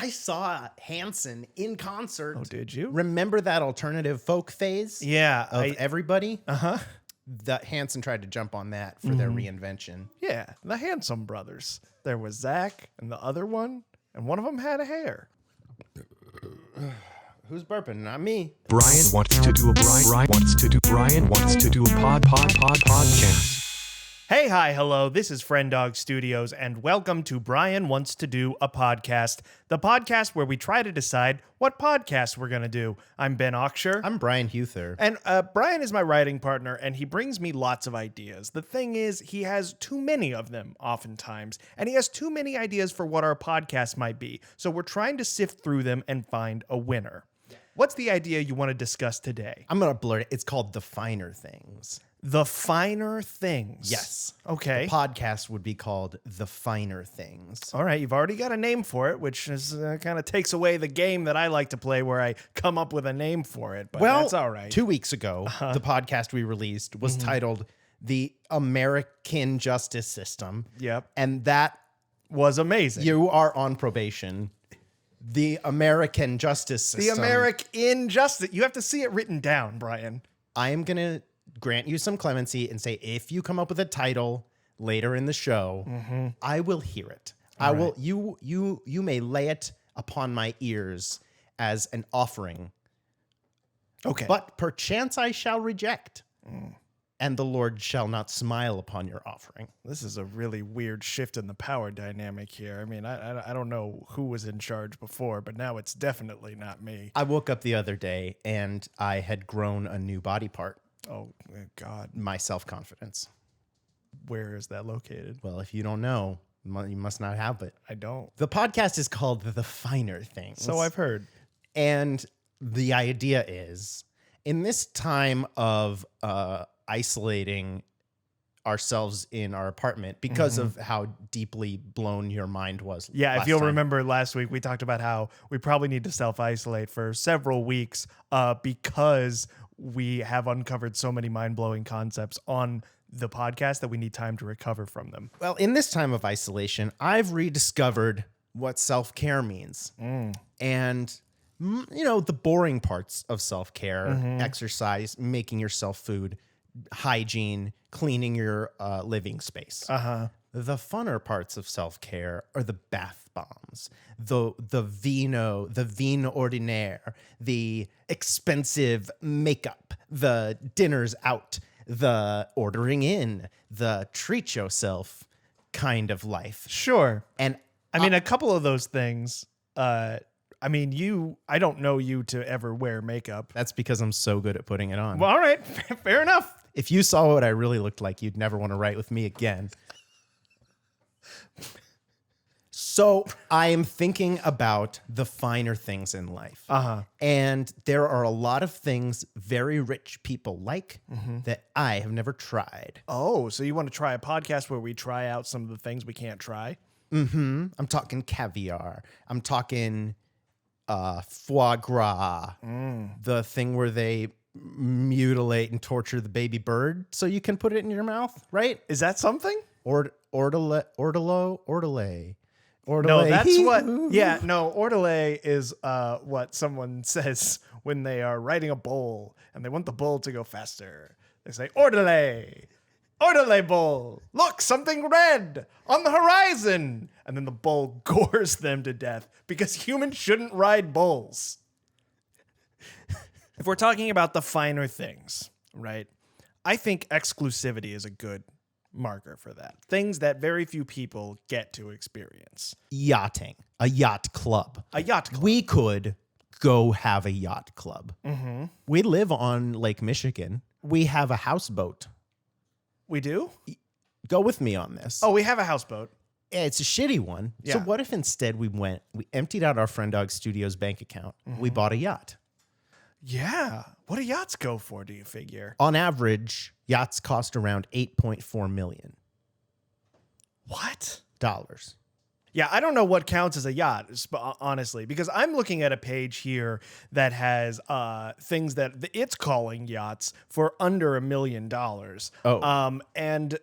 I saw Hanson in concert. Oh, did you? Remember that alternative folk phase? Yeah. Of everybody? Uh-huh. That Hanson tried to jump on that for their reinvention. Yeah, the Handsome Brothers. There was Zach and the other one, and one of them had a hair. Who's burping? Not me. Brian wants to do a podcast. Hey, hi, hello. This is Friend Dog Studios, and welcome to Brian Wants to Do a Podcast, the podcast where we try to decide what podcast we're going to do. I'm Ben Oxshire. I'm Brian Huther. And Brian is my writing partner, and he brings me lots of ideas. The thing is, he has too many of them oftentimes, and he has too many ideas for what our podcast might be. So we're trying to sift through them and find a winner. What's the idea you want to discuss today? I'm going to blurt it. It's called The Finer Things. The Finer Things. Yes. Okay. The podcast would be called The Finer Things. All right. You've already got a name for it, which is kind of takes away the game that I like to play where I come up with a name for it. But that's all right. 2 weeks ago, the podcast we released was titled The American Justice System. Yep. And that Was amazing. you are on probation. The American Justice System. The American Justice. You have to see it written down, Brian. I am going to grant you some clemency and say if you come up with a title later in the show, I will hear it. You may lay it upon my ears as an offering. Okay. But perchance I shall reject. And the Lord shall not smile upon your offering. This is a really weird shift in the power dynamic here. I mean, I don't know who was in charge before, but now it's definitely not me. I woke up the other day and I had grown a new body part. Oh, God. My self-confidence. Where is that located? Well, if you don't know, you must not have it. I don't. The podcast is called The Finer Things. So I've heard. And the idea is, in this time of isolating ourselves in our apartment because of how deeply blown your mind was. Yeah, if last you'll time. remember last week, we talked about how we probably need to self-isolate for several weeks because we have uncovered so many mind-blowing concepts on the podcast that we need time to recover from them. Well, in this time of isolation, I've rediscovered what self-care means. And, you know, the boring parts of self-care, exercise, making yourself food, hygiene, cleaning your living space. The funner parts of self-care are the bath bombs, the vin ordinaire, the expensive makeup, the dinners out, the ordering in, the treat yourself kind of life. Sure. And I mean, a couple of those things, I don't know you to ever wear makeup. that's because I'm so good at putting it on. Well, all right. Fair enough. If you saw what I really looked like, you'd never want to write with me again. So I am thinking about the finer things in life. And there are a lot of things very rich people like that I have never tried. Oh, so you want to try a podcast where we try out some of the things we can't try? I'm talking caviar. I'm talking foie gras. The thing where they mutilate and torture the baby bird so you can put it in your mouth, right? Is that something? Ordelay. No, that's what. Yeah, no. Ordelay is what someone says when they are riding a bull and they want the bull to go faster. They say, "Ordelay, ordelay, bull! Look, something red on the horizon!" And then the bull gores them to death because humans shouldn't ride bulls. If we're talking about the finer things, right? I think exclusivity is a good marker for that. Things that very few people get to experience. Yachting, a yacht club. A yacht club. We could go have a yacht club. We live on Lake Michigan. We have a houseboat. We do? Go with me on this. Oh, we have a houseboat. It's a shitty one. So Yeah. what if instead we emptied out our Friend Dog Studios bank account. We bought a yacht. Yeah. What do yachts go for, do you figure? On average, yachts cost around $8.4 million. What? Yeah, I don't know what counts as a yacht, honestly, because I'm looking at a page here that has things that it's calling yachts for under $1 million. Oh. And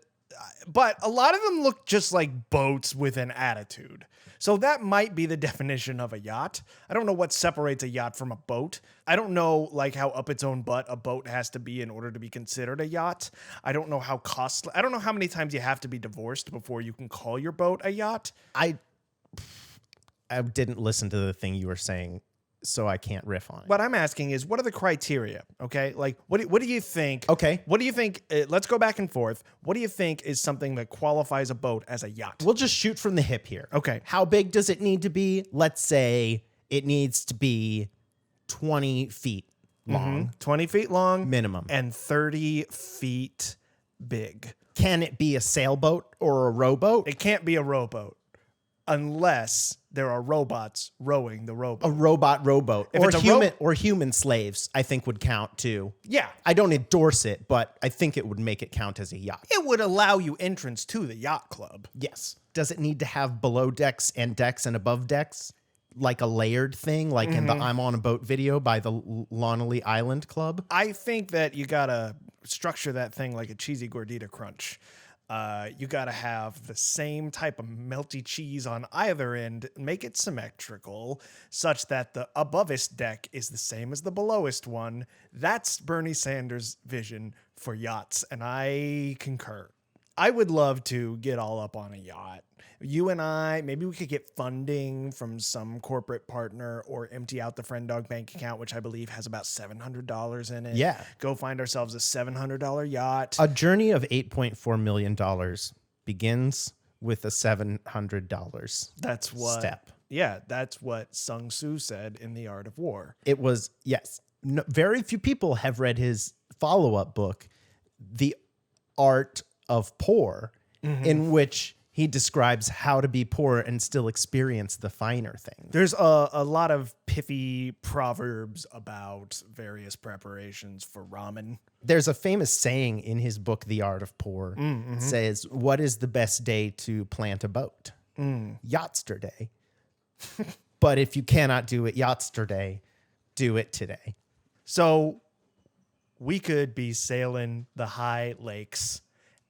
but a lot of them look just like boats with an attitude. So that might be the definition of a yacht. I don't know what separates a yacht from a boat. I don't know like how up its own butt a boat has to be in order to be considered a yacht. I don't know how costly. I don't know how many times you have to be divorced before you can call your boat a yacht. I didn't listen to the thing you were saying, so I can't riff on it. What I'm asking is, what are the criteria? Okay, like what do you think? Okay. What do you think? Let's go back and forth. What do you think is something that qualifies a boat as a yacht? We'll just shoot from the hip here. Okay. How big does it need to be? Let's say it needs to be 20 feet long. 20 feet long, Minimum. and 30 feet big. Can it be a sailboat or a rowboat? It can't be a rowboat unless there are robots rowing the rowboat. A robot rowboat. If Or it's a human slaves, I think would count too. Yeah. I don't endorse it, but I think it would make it count as a yacht. It would allow you entrance to the yacht club. Yes. Does it need to have below decks and above decks? Like a layered thing, like in the I'm on a Boat video by the Lonely Island Club? I think that you gotta structure that thing like a cheesy gordita crunch. You gotta have the same type of melty cheese on either end, make it symmetrical, such that the abovest deck is the same as the belowest one. That's Bernie Sanders' vision for yachts, and I concur. I would love to get all up on a yacht. You and I, maybe we could get funding from some corporate partner or empty out the Friend Dog bank account, which I believe has about $700 in it. Yeah. Go find ourselves a $700 yacht. A journey of $8.4 million begins with a $700 That's what. step. Yeah, that's what Sun Tzu said in The Art of War. It was, yes. No, very few people have read his follow-up book, The Art of Poor, in which he describes how to be poor and still experience the finer things. There's a lot of pithy proverbs about various preparations for ramen. There's a famous saying in his book, The Art of Poor. It says, what is the best day to plant a boat? Yachtster day. But if you cannot do it Yachtster day, do it today. So we could be sailing the high lakes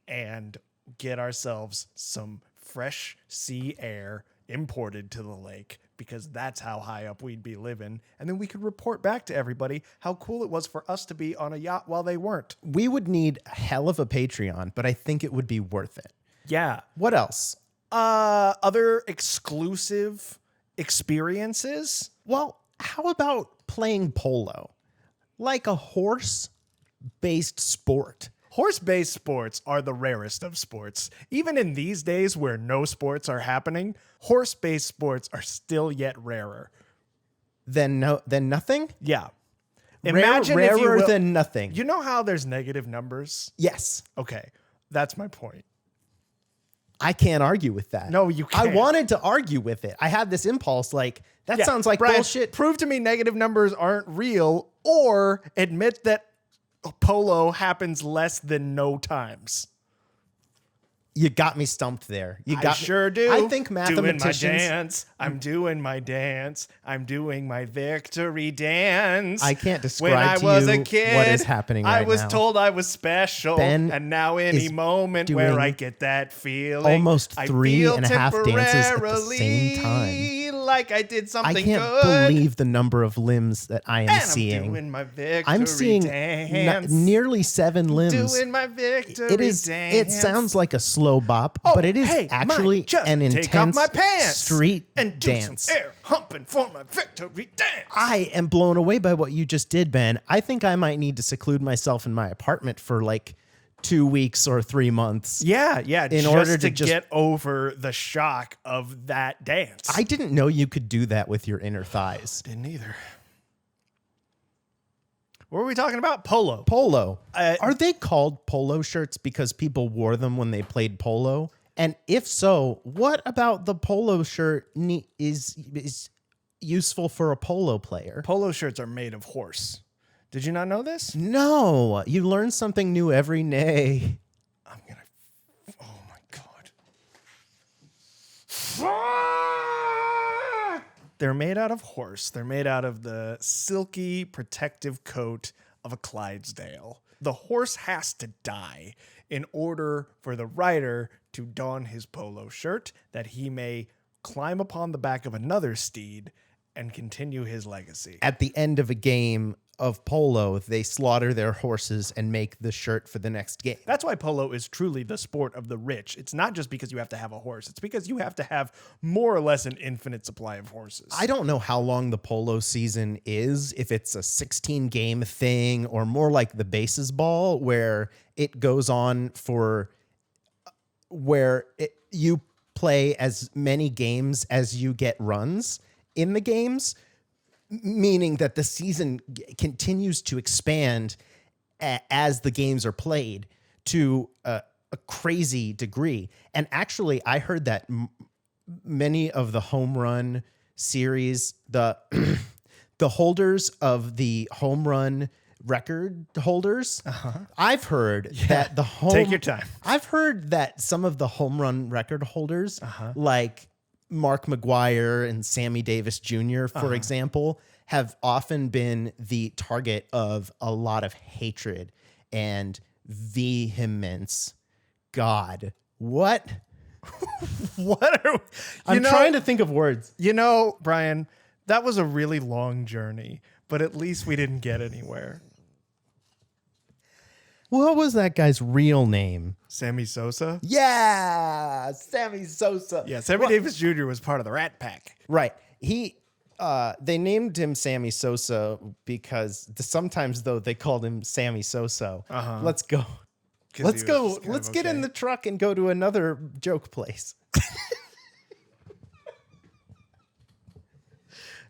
and get ourselves some fresh sea air imported to the lake, because that's how high up we'd be living. And then we could report back to everybody how cool it was for us to be on a yacht while they weren't. We would need a hell of a Patreon, but I think it would be worth it. Yeah. What else? Other exclusive experiences? Well, how about playing polo? Like a horse-based sport. Horse-based sports are the rarest of sports. Even in these days where no sports are happening, horse-based sports are still yet rarer. Than nothing? Yeah. Imagine if you rarer will- than nothing. You know how there's negative numbers? Yes. Okay, that's my point. I can't argue with that. No, you I can't. wanted to argue with it. I had this impulse like, that Yeah, sounds like Brian, bullshit. Prove to me negative numbers aren't real, or admit that polo happens less than no times. You got me stumped there. You got I me- sure do. I think Doing my mathematicians. dance. I'm doing my dance. I'm doing my victory dance. I can't describe when I to was you a kid, what is happening I right was now. told I was special. Ben and now any is moment where doing I get that feeling, almost I 3.5 feel dances at the temporarily same time. like I did something I can't good. believe the number of limbs that I am and seeing. I'm doing my victory I'm seeing dance. nearly 7 limbs. Doing my victory It is. dance. It sounds like a slow bop, but it is hey, actually might just an take off intense my pants street and do dance. some air humping for my victory dance. I am blown away by what you just did, Ben. I think I might need to seclude myself in my apartment for like 2 weeks or 3 months. Yeah, In just order to to just- get over the shock of that dance. I didn't know you could do that with your inner thighs. didn't either. What were we talking about? Polo. Polo. Are they called polo shirts because people wore them when they played polo? And if so, what about the polo shirt is useful for a polo player? Polo shirts are made of horse. Did you not know this? No, you learn something new every day. I'm gonna. Oh my god. They're made out of horse. They're made out of the silky protective coat of a Clydesdale. the horse has to die in order for the rider to don his polo shirt, that he may climb upon the back of another steed and continue his legacy. At the end of a game of polo, they slaughter their horses and make the shirt for the next game. That's why polo is truly the sport of the rich. It's not just because you have to have a horse. It's because you have to have more or less an infinite supply of horses. I don't know how long the polo season is, if it's a 16-game thing or more like the bases ball where it goes on for you play as many games as you get runs in the games, meaning that the season continues to expand as the games are played to a crazy degree. And actually, I heard that many of the home run series, the holders of the home run record holders, I've heard that the Take your time. I've heard that some of the home run record holders, like Mark McGwire and Sammy Davis Jr., for example, have often been the target of a lot of hatred and vehemence. God, what? What are I'm trying to think of words. You know, Brian, that was a really long journey, but at least we didn't get anywhere. What was that guy's real name? Sammy Sosa? Yeah, Sammy Sosa. Yeah, Sammy Davis Jr. was part of the Rat Pack. Right. They named him Sammy Sosa because sometimes, though, they called him Sammy Soso. Let's go. Let's go. Let's get in the truck and go to another joke place.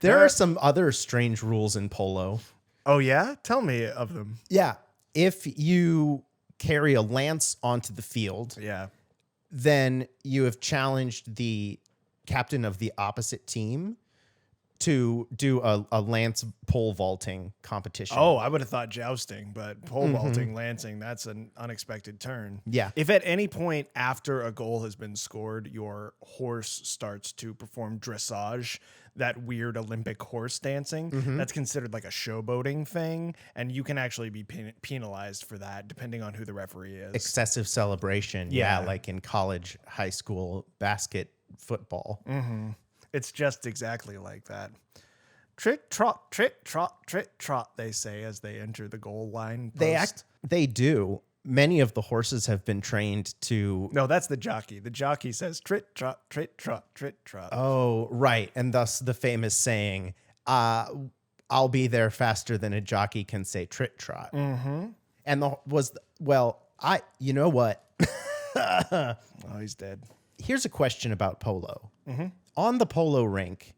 There are some other strange rules in polo. Oh, yeah? Tell me of them. Yeah. If you carry a lance onto the field, then you have challenged the captain of the opposite team to do a lance pole vaulting competition. Oh, I would have thought jousting, but pole vaulting, lancing, that's an unexpected turn. Yeah. If at any point after a goal has been scored, your horse starts to perform dressage, that weird Olympic horse dancing, that's considered like a showboating thing, and you can actually be penalized for that depending on who the referee is. Excessive celebration. Yeah, like in college, high school basket football. It's just exactly like that. Trick, trot, trick, trot, they say as they enter the goal line post. They do. Many of the horses have been trained to... No, that's the jockey. The jockey says, trit, trot, trit, trot, trit, trot. Oh, right. And thus the famous saying, I'll be there faster than a jockey can say trit, trot. And you know what? Oh, he's dead. Here's a question about polo. On the polo rink,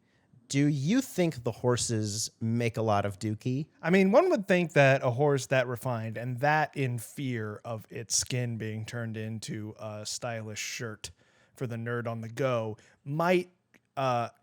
do you think the horses make a lot of dookie? I mean, one would think that a horse that refined and that in fear of its skin being turned into a stylish shirt for the nerd on the go might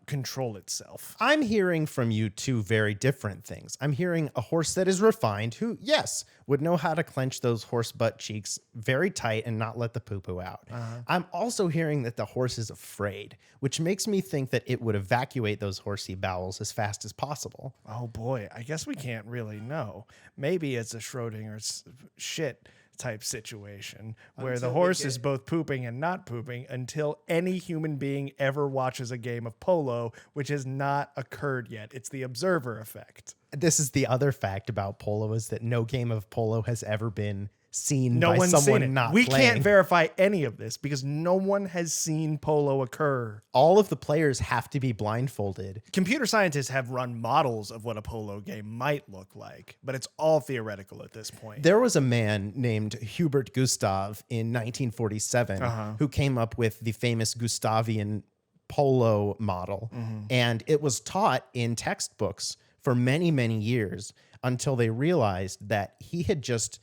control itself. I'm hearing from you two very different things. I'm hearing a horse that is refined who, yes, would know how to clench those horse butt cheeks very tight and not let the poo-poo out. I'm also hearing that the horse is afraid, which makes me think that it would evacuate those horsey bowels as fast as possible. Oh boy, I guess we can't really know. Maybe it's a Schrodinger's shit type situation where the horse is both pooping and not pooping until any human being ever watches a game of polo, which has not occurred yet. It's the observer effect. This is the other fact about polo, is that no game of polo has ever been seen by someone not We playing. can't verify any of this because no one has seen polo occur. All of the players have to be blindfolded. Computer scientists have run models of what a polo game might look like, but it's all theoretical at this point. There was a man named Hubert Gustav in 1947 who came up with the famous Gustavian polo model, and it was taught in textbooks for many, many years until they realized that he had just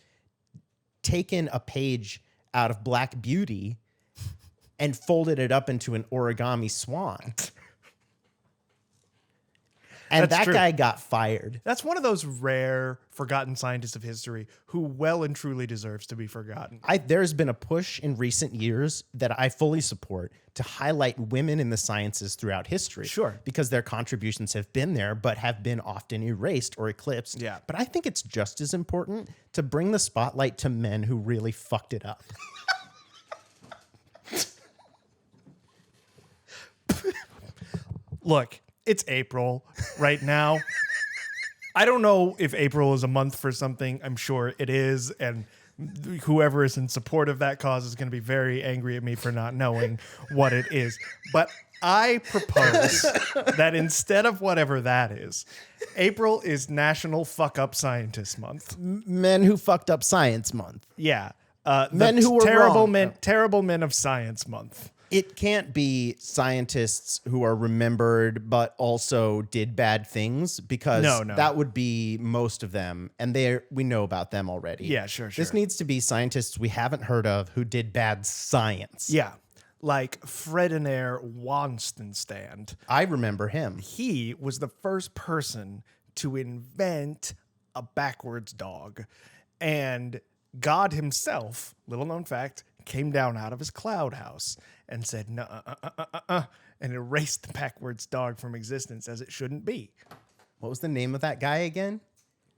taken a page out of Black Beauty and folded it up into an origami swan. And That's that true. guy got fired. That's one of those rare forgotten scientists of history who well and truly deserves to be forgotten. There's been a push in recent years that I fully support to highlight women in the sciences throughout history. Sure. Because their contributions have been there, but have been often erased or eclipsed. Yeah. But I think it's just as important to bring the spotlight to men who really fucked it up. Look, it's April right now. I don't know if April is a month for something. I'm sure it is. And whoever is in support of that cause is going to be very angry at me for not knowing what it is. But I propose that instead of whatever that is, April is National Fuck Up Scientist Month. Men who fucked up science month. Yeah. Men who were terrible wrong. men, terrible men of science month. It can't be scientists who are remembered but also did bad things, because No. that would be most of them, and we know about them already. Yeah, sure. This needs to be scientists we haven't heard of who did bad science. Yeah. Like Fredinaire Wanstenstand. I remember him. He was the first person to invent a backwards dog. And God himself, little known fact, came down out of his cloud house and said, and erased the backwards dog from existence, as it shouldn't be. What was the name of that guy again?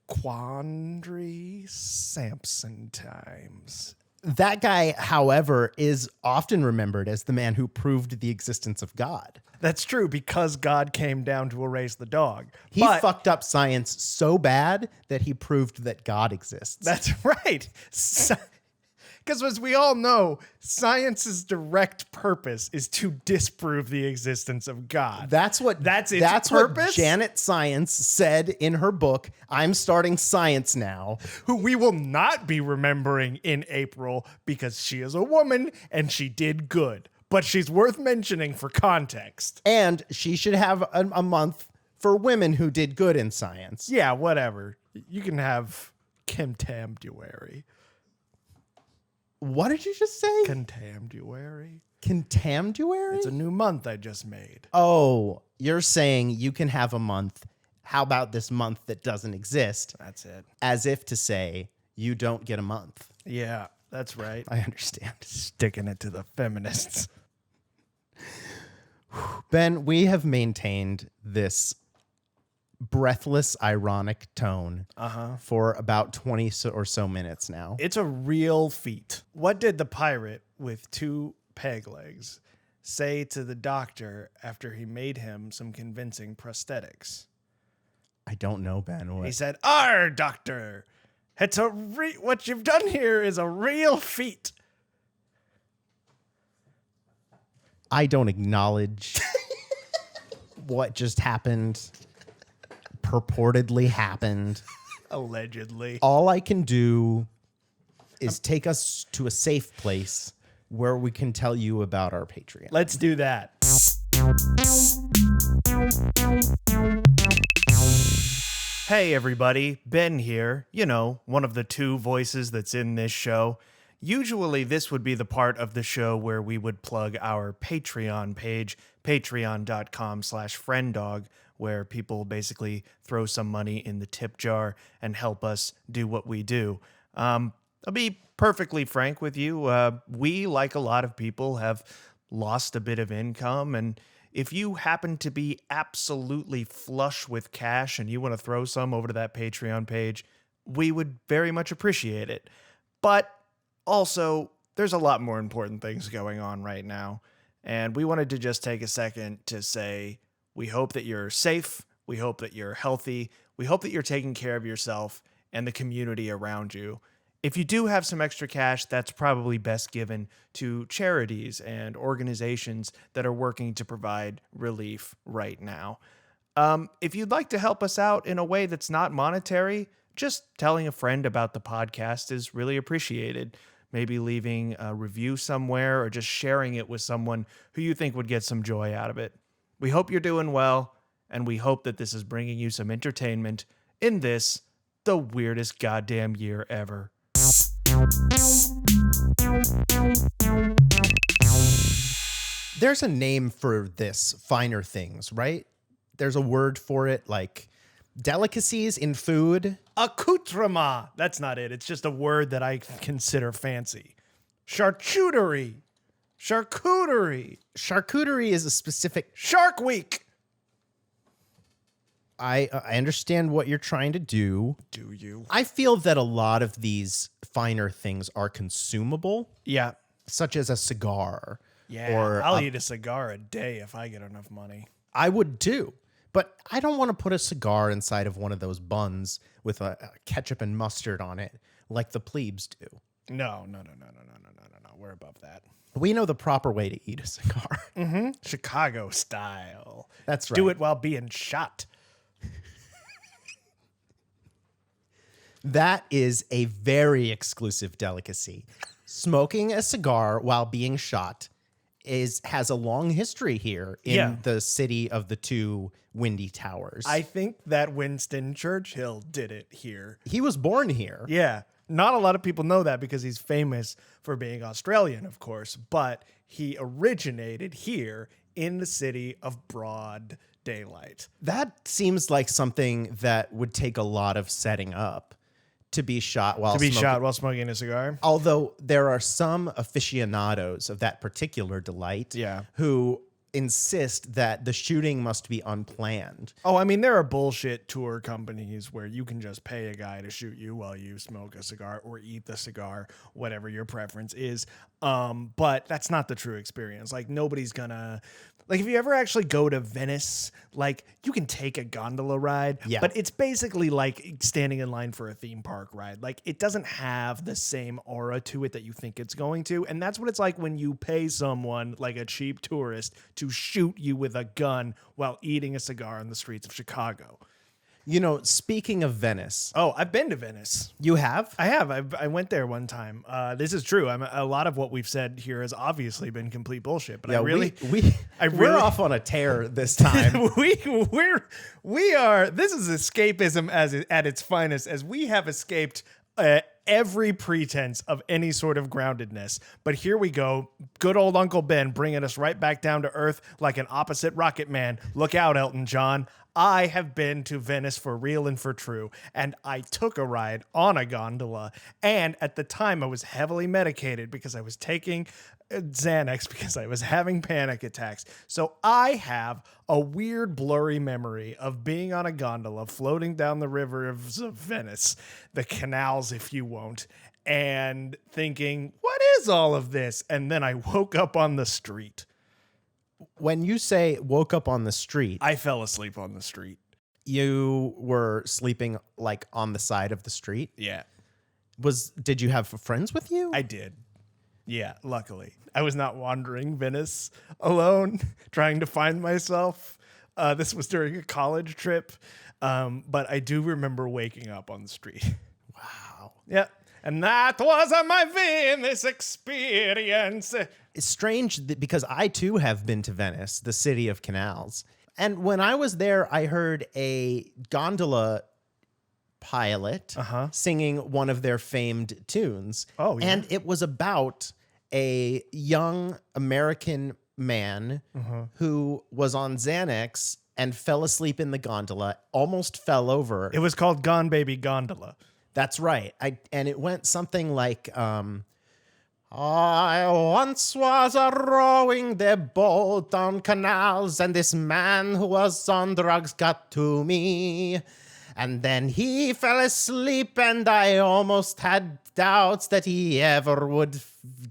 Quandary Sampson Times. That guy, however, is often remembered as the man who proved the existence of God. That's true, because God came down to erase the dog. He fucked up science so bad that he proved that God exists. That's right. Because as we all know, science's direct purpose is to disprove the existence of God. That's its purpose? what Janet Science said in her book, I'm Starting Science Now. Who we will not be remembering in April because she is a woman and she did good. But she's worth mentioning for context. And she should have a month for women who did good in science. Yeah, whatever. You can have Contamduary. What did you just say? Contamduary. Contamduary? It's a new month I just made. Oh, you're saying you can have a month. How about this month that doesn't exist? That's it. As if to say you don't get a month. Yeah, that's right. I understand. Sticking it to the feminists. Ben, we have maintained this breathless, ironic tone for about 20 or so minutes now. It's a real feat. What did the pirate with 2 peg legs say to the doctor after he made him some convincing prosthetics? I don't know, Ben. What? He said, "Arr, doctor, it's what you've done here is a real feat." I don't acknowledge what just happened, purportedly happened. Allegedly. All I can do is take us to a safe place where we can tell you about our Patreon. Let's do that. Hey everybody, Ben here. You know, one of the 2 voices that's in this show. Usually this would be the part of the show where we would plug our Patreon page, patreon.com/frienddog, where people basically throw some money in the tip jar and help us do what we do. I'll be perfectly frank with you. We, like a lot of people, have lost a bit of income, and if you happen to be absolutely flush with cash and you want to throw some over to that Patreon page, we would very much appreciate it. But also, there's a lot more important things going on right now, and we wanted to just take a second to say we hope that you're safe, we hope that you're healthy, we hope that you're taking care of yourself and the community around you. If you do have some extra cash, that's probably best given to charities and organizations that are working to provide relief right now. If you'd like to help us out in a way that's not monetary, just telling a friend about the podcast is really appreciated. Maybe leaving a review somewhere or just sharing it with someone who you think would get some joy out of it. We hope you're doing well, and we hope that this is bringing you some entertainment in this, the weirdest goddamn year ever. There's a name for this, finer things, right? there's a word for it, like delicacies in food. Accoutrement. That's not it. It's just a word that I consider fancy. Charcuterie. Charcuterie. Charcuterie is a specific. Shark Week. I understand what you're trying to do. Do you? I feel that a lot of these finer things are consumable, Yeah. such as a cigar. Yeah. Or I'll eat a cigar a day if I get enough money. I would too. But I don't want to put a cigar inside of one of those buns with a ketchup and mustard on it like the plebes do. No. We're above that. We know the proper way to eat a cigar. Chicago style. That's right. Do it while being shot. That is a very exclusive delicacy. Smoking a cigar while being shot has a long history here in the city of the two windy towers. I think that Winston Churchill did it here. He was born here. Yeah. Not a lot of people know that because he's famous for being Australian, of course, but he originated here in the city of broad daylight. That seems like something that would take a lot of setting up to be shot while smoking a cigar. Although there are some aficionados of that particular delight who insist that the shooting must be unplanned. Oh, I mean, there are bullshit tour companies where you can just pay a guy to shoot you while you smoke a cigar or eat the cigar, whatever your preference is. But that's not the true experience. Like, nobody's gonna... Like, if you ever actually go to Venice, like, you can take a gondola ride, but it's basically like standing in line for a theme park ride. Like, it doesn't have the same aura to it that you think it's going to. And that's what it's like when you pay someone, like a cheap tourist, to shoot you with a gun while eating a cigar on the streets of Chicago. You know, speaking of Venice. Oh, I've been to Venice. You have? I have. I went there one time. This is true. A lot of what we've said here has obviously been complete bullshit. But we're off on a tear this time. we are. This is escapism at its finest, as we have escaped every pretense of any sort of groundedness. But here we go. Good old Uncle Ben bringing us right back down to earth like an opposite Rocket Man. Look out, Elton John. I have been to Venice for real and for true, and I took a ride on a gondola, and at the time I was heavily medicated because I was taking Xanax because I was having panic attacks. So I have a weird blurry memory of being on a gondola floating down the river of Venice, the canals if you won't, and thinking, what is all of this? And then I woke up on the street. When you say woke up on the street, I fell asleep on the street. You were sleeping like on the side of the street? Yeah. Did you have friends with you? I did. Yeah, luckily. I was not wandering Venice alone, trying to find myself. This was during a college trip. But I do remember waking up on the street. Wow. Yep. And that was my Venice experience. It's strange because I too have been to Venice, the city of canals. And when I was there, I heard a gondola pilot singing one of their famed tunes. Oh, yeah. And it was about a young American man who was on Xanax and fell asleep in the gondola, almost fell over. It was called Gone Baby Gondola. That's right. And it went something like, I once was rowing the boat on canals, and this man who was on drugs got to me. And then he fell asleep, and I almost had doubts that he ever would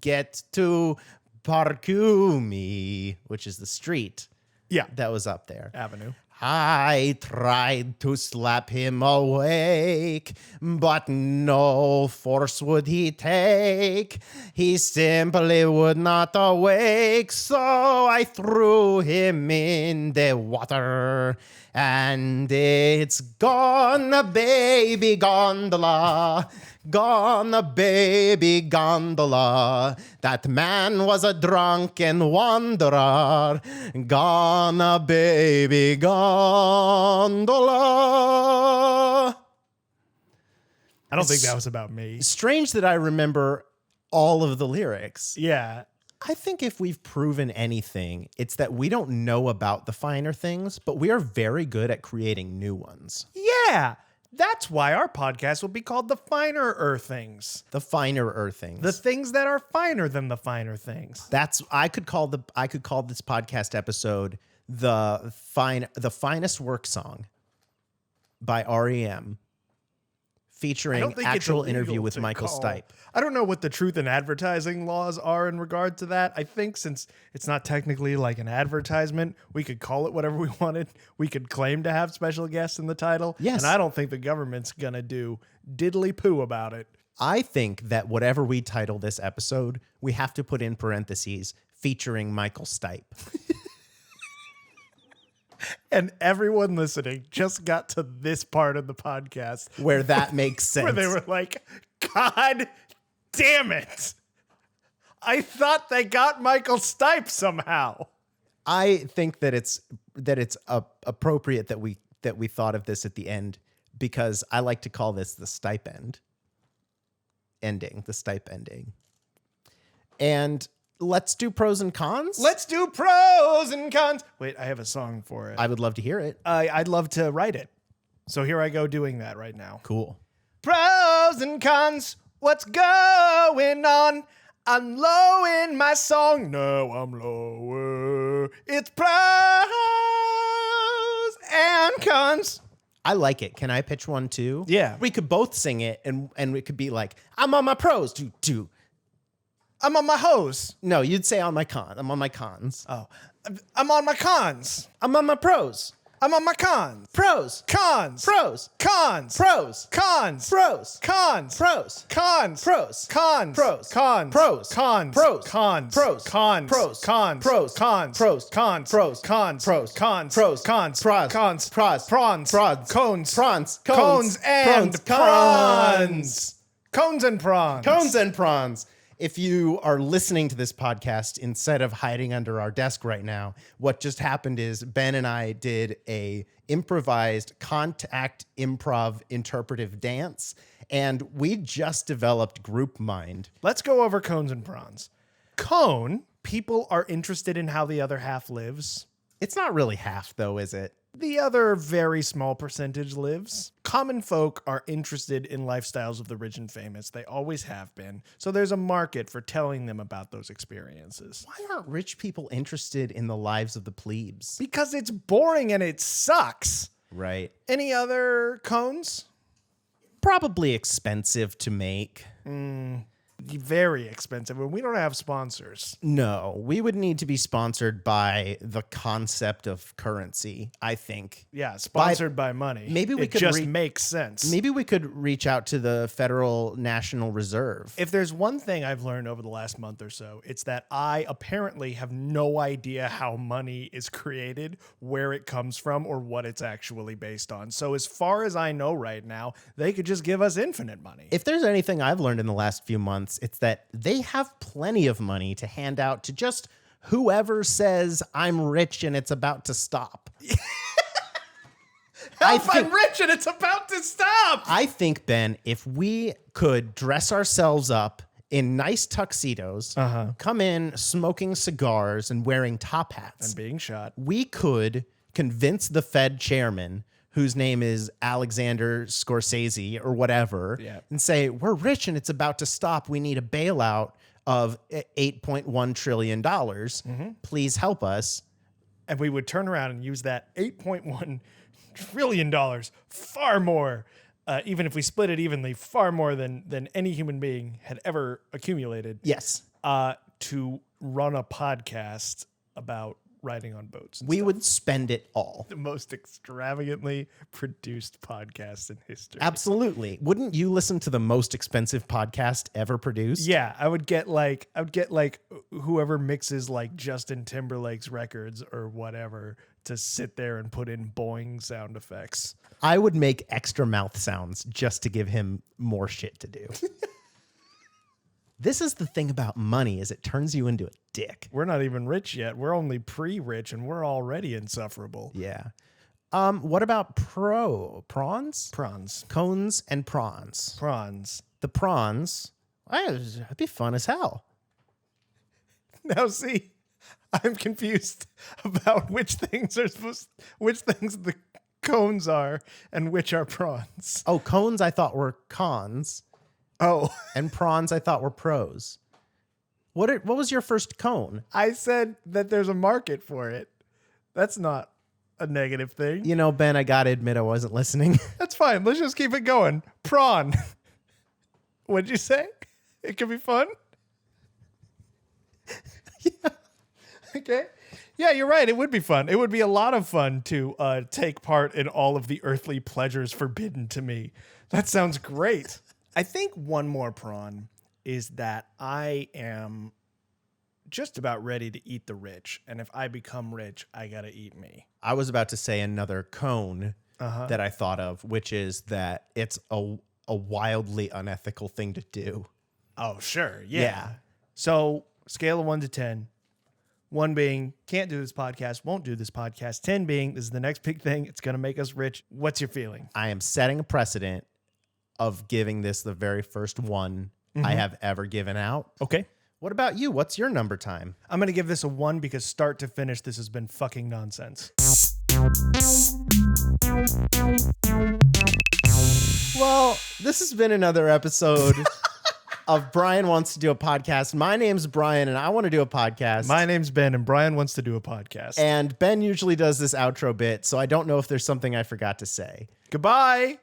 get to Parcumi, which is the street. Yeah. That was up there. Avenue. I tried to slap him awake, but no force would he take. He simply would not awake, so I threw him in the water. And it's gone, baby gondola. Gone, baby gondola. That man was a drunken wanderer. Gone, baby gondola. I don't think that was about me. Strange that I remember all of the lyrics. Yeah. I think if we've proven anything, it's that we don't know about the finer things, but we are very good at creating new ones. Yeah, that's why our podcast will be called The Finer Things. The finer things. The things that are finer than the finer things. I could call this podcast episode the finest work song by R.E.M. featuring actual interview with Michael Stipe. I don't know what the truth in advertising laws are in regard to that. I think since it's not technically like an advertisement, we could call it whatever we wanted. We could claim to have special guests in the title. Yes. And I don't think the government's going to do diddly poo about it. I think that whatever we title this episode, we have to put in parentheses featuring Michael Stipe. And everyone listening just got to this part of the podcast Where that makes sense. where they were like, God damn it. I thought they got Michael Stipe somehow. I think that it's appropriate that we thought of this at the end, because I like to call this the Stipe ending. And let's do pros and cons. Let's do pros and cons. Wait, I have a song for it. I would love to hear it. I'd love to write it. So here I go doing that right now. Cool. Pros and cons, what's going on? I'm low in my song. No, I'm lower. It's pros and cons. I like it. Can I pitch one too? Yeah. We could both sing it, and it could be like, I'm on my pros. Do. I'm on my hose. No, you'd say on my con. I'm on my cons. Oh, I'm on my cons. I'm on my pros. I'm on my cons. Pros. Cons. Pros. Cons. Pros. Cons. Pros. Cons. Pros. Cons. Pros. Cons. Pros. Cons. Pros. Cons. Pros. Cons. Pros. Cons. Pros. Cons. Pros. Cons. Pros. Cons. Pros. Cons. Pros. Cons. Pros. Cons. Pros. Cons. Pros. Prawns. Prods. Cones. Prawns. Cones and prawns. Cones and prawns. Cones and prawns. If you are listening to this podcast instead of hiding under our desk right now, what just happened is Ben and I did a improvised contact improv interpretive dance, and we just developed group mind. Let's go over cones and prawns. Cone, people are interested in how the other half lives. It's not really half, though, is it? The other very small percentage lives. Common folk are interested in lifestyles of the rich and famous. They always have been. So there's a market for telling them about those experiences. Why aren't rich people interested in the lives of the plebes? Because it's boring and it sucks. Right. Any other cones? Probably expensive to make. Very expensive, and we don't have sponsors. No, we would need to be sponsored by the concept of currency, I think. Yeah, sponsored by money. Maybe we it could just makes sense. Maybe we could reach out to the Federal National Reserve. If there's one thing I've learned over the last month or so, it's that I apparently have no idea how money is created, where it comes from, or what it's actually based on. So as far as I know right now, they could just give us infinite money. If there's anything I've learned in the last few months, it's that they have plenty of money to hand out to just whoever says I'm rich and it's about to stop. I'm rich and it's about to stop. I think, Ben, if we could dress ourselves up in nice tuxedos, come in smoking cigars and wearing top hats, And being shot. we could convince the Fed chairman, whose name is Alexander Scorsese or whatever, and say, we're rich and it's about to stop. We need a bailout of $8.1 trillion. Please help us. And we would turn around and use that $8.1 trillion, far more, even if we split it evenly, far more than any human being had ever accumulated. Yes. To run a podcast about riding on boats. And We stuff. would spend it all. The most extravagantly produced podcast in history. Absolutely. Wouldn't you listen to the most expensive podcast ever produced? Yeah, I would get like whoever mixes like Justin Timberlake's records or whatever to sit there and put in boing sound effects. I would make extra mouth sounds just to give him more shit to do. This is the thing about money, is it turns you into a dick. We're not even rich yet. We're only pre-rich and we're already insufferable. Yeah. What about prawns? Prawns. Cones and prawns. Prawns. The prawns, that'd be fun as hell. Now see, I'm confused about which things the cones are and which are prawns. Oh, cones I thought were cons, Oh, and prawns I thought were pros. What was your first cone? I said that there's a market for it. That's not a negative thing. You know, Ben, I gotta admit I wasn't listening. That's fine. Let's just keep it going. Prawn. What'd you say? It could be fun? Yeah. Okay. Yeah, you're right. It would be fun. It would be a lot of fun to take part in all of the earthly pleasures forbidden to me. That sounds great. I think one more prawn is that I am just about ready to eat the rich. And if I become rich, I got to eat me. I was about to say another cone that I thought of, which is that it's a wildly unethical thing to do. Oh, sure. Yeah. So scale of 1 to 10. 1 being can't do this podcast, won't do this podcast. 10 being this is the next big thing. It's going to make us rich. What's your feeling? I am setting a precedent of giving this the very first one I have ever given out. Okay. What about you? What's your number time? I'm going to give this a 1 because start to finish, this has been fucking nonsense. Well, this has been another episode of Brian Wants to Do a Podcast. My name's Brian, and I want to do a podcast. My name's Ben, and Brian wants to do a podcast. And Ben usually does this outro bit, so I don't know if there's something I forgot to say. Goodbye.